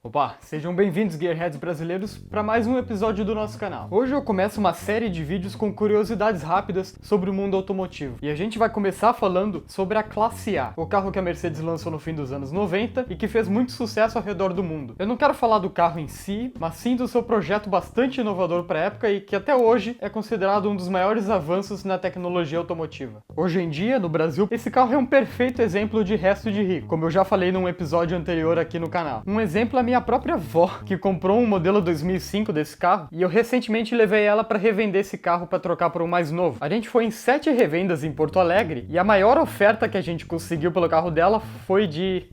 Opa, sejam bem-vindos, Gearheads brasileiros, para mais um episódio do nosso canal. Hoje eu começo uma série de vídeos com curiosidades rápidas sobre o mundo automotivo. E a gente vai começar falando sobre a Classe A, o carro que a Mercedes lançou no fim dos anos 90 e que fez muito sucesso ao redor do mundo. Eu não quero falar do carro em si, mas sim do seu projeto bastante inovador para a época e que até hoje é considerado um dos maiores avanços na tecnologia automotiva. Hoje em dia, no Brasil, esse carro é um perfeito exemplo de resto de rico, como eu já falei num episódio anterior aqui no canal. Um exemplo é a minha própria avó, que comprou um modelo 2005 desse carro, e eu recentemente levei ela para revender esse carro para trocar por um mais novo. A gente foi em 7 revendas em Porto Alegre, e a maior oferta que a gente conseguiu pelo carro dela foi de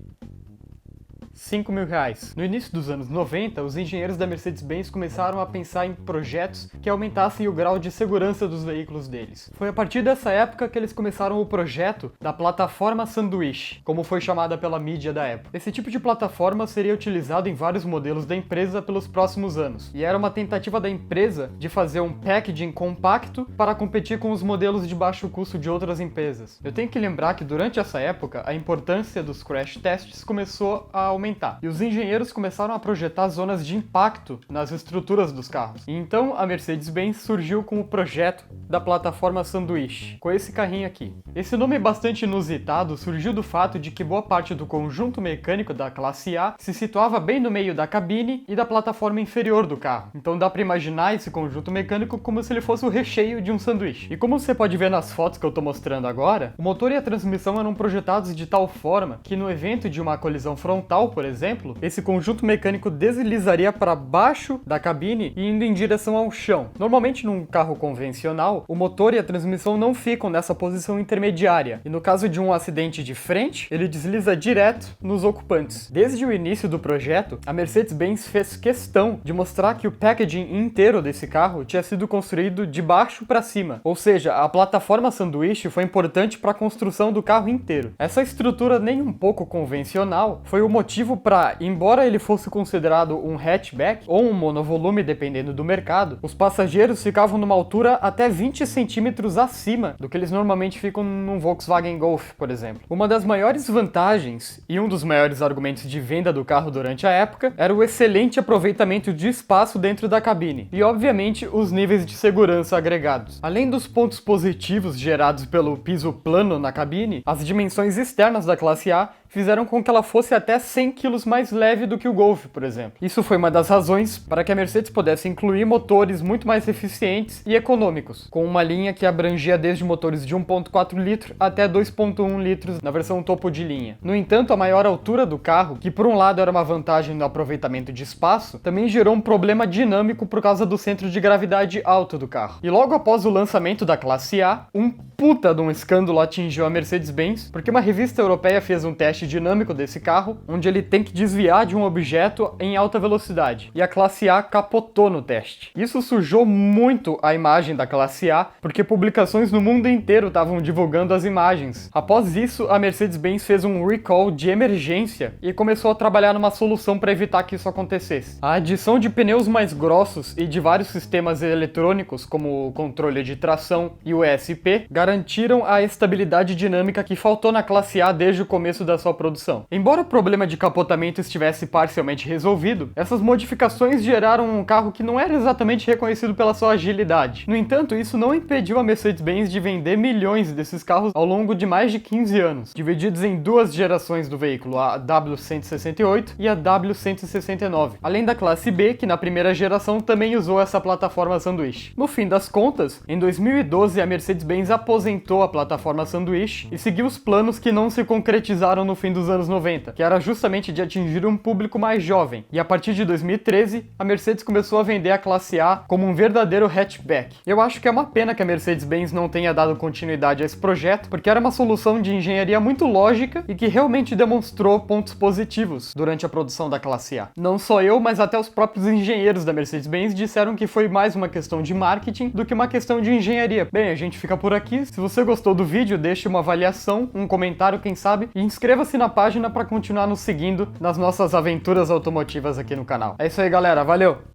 R$5.000. No início dos anos 90, os engenheiros da Mercedes-Benz começaram a pensar em projetos que aumentassem o grau de segurança dos veículos deles. Foi a partir dessa época que eles começaram o projeto da plataforma sanduíche, como foi chamada pela mídia da época. Esse tipo de plataforma seria utilizado em vários modelos da empresa pelos próximos anos, e era uma tentativa da empresa de fazer um packaging compacto para competir com os modelos de baixo custo de outras empresas. Eu tenho que lembrar que durante essa época, a importância dos crash tests começou a aumentar. E os engenheiros começaram a projetar zonas de impacto nas estruturas dos carros. E então a Mercedes-Benz surgiu com o projeto da plataforma sanduíche, com esse carrinho aqui. Esse nome bastante inusitado surgiu do fato de que boa parte do conjunto mecânico da classe A se situava bem no meio da cabine e da plataforma inferior do carro. Então dá para imaginar esse conjunto mecânico como se ele fosse o recheio de um sanduíche. E como você pode ver nas fotos que eu tô mostrando agora, o motor e a transmissão eram projetados de tal forma que no evento de uma colisão frontal, por exemplo, esse conjunto mecânico deslizaria para baixo da cabine e indo em direção ao chão. Normalmente num carro convencional, o motor e a transmissão não ficam nessa posição intermediária, e no caso de um acidente de frente, ele desliza direto nos ocupantes. Desde o início do projeto, a Mercedes-Benz fez questão de mostrar que o packaging inteiro desse carro tinha sido construído de baixo para cima, ou seja, a plataforma sanduíche foi importante para a construção do carro inteiro. Essa estrutura nem um pouco convencional foi o motivo para, embora ele fosse considerado um hatchback ou um monovolume dependendo do mercado, os passageiros ficavam numa altura até 20 centímetros acima do que eles normalmente ficam num Volkswagen Golf, por exemplo. Uma das maiores vantagens e um dos maiores argumentos de venda do carro durante a época era o excelente aproveitamento de espaço dentro da cabine e, obviamente, os níveis de segurança agregados. Além dos pontos positivos gerados pelo piso plano na cabine, as dimensões externas da classe A fizeram com que ela fosse até 100 kg mais leve do que o Golf, por exemplo. Isso foi uma das razões para que a Mercedes pudesse incluir motores muito mais eficientes e econômicos, com uma linha que abrangia desde motores de 1.4 litro até 2.1 litros na versão topo de linha. No entanto, a maior altura do carro, que por um lado era uma vantagem no aproveitamento de espaço, também gerou um problema dinâmico por causa do centro de gravidade alto do carro. E logo após o lançamento da classe A, um puta de um escândalo atingiu a Mercedes-Benz, porque uma revista europeia fez um teste dinâmico desse carro, onde ele tem que desviar de um objeto em alta velocidade, e a classe A capotou no teste. Isso sujou muito a imagem da classe A, porque publicações no mundo inteiro estavam divulgando as imagens. Após isso, a Mercedes-Benz fez um recall de emergência e começou a trabalhar numa solução para evitar que isso acontecesse. A adição de pneus mais grossos e de vários sistemas eletrônicos, como o controle de tração e o ESP, garantiram a estabilidade dinâmica que faltou na classe A desde o começo da sua produção. Embora o problema de capotamento estivesse parcialmente resolvido, essas modificações geraram um carro que não era exatamente reconhecido pela sua agilidade. No entanto, isso não impediu a Mercedes-Benz de vender milhões desses carros ao longo de mais de 15 anos, divididos em duas gerações do veículo, a W168 e a W169, além da classe B, que na primeira geração também usou essa plataforma sanduíche. No fim das contas, em 2012 a Mercedes-Benz aposentou a plataforma sanduíche e seguiu os planos que não se concretizaram no fim dos anos 90, que era justamente de atingir um público mais jovem. E a partir de 2013, a Mercedes começou a vender a classe A como um verdadeiro hatchback. Eu acho que é uma pena que a Mercedes-Benz não tenha dado continuidade a esse projeto, porque era uma solução de engenharia muito lógica e que realmente demonstrou pontos positivos durante a produção da classe A. Não só eu, mas até os próprios engenheiros da Mercedes-Benz disseram que foi mais uma questão de marketing do que uma questão de engenharia. Bem, a gente fica por aqui. Se você gostou do vídeo, deixe uma avaliação, um comentário, quem sabe, e inscreva-se na página para continuar nos seguindo nas nossas aventuras automotivas aqui no canal. É isso aí, galera. Valeu!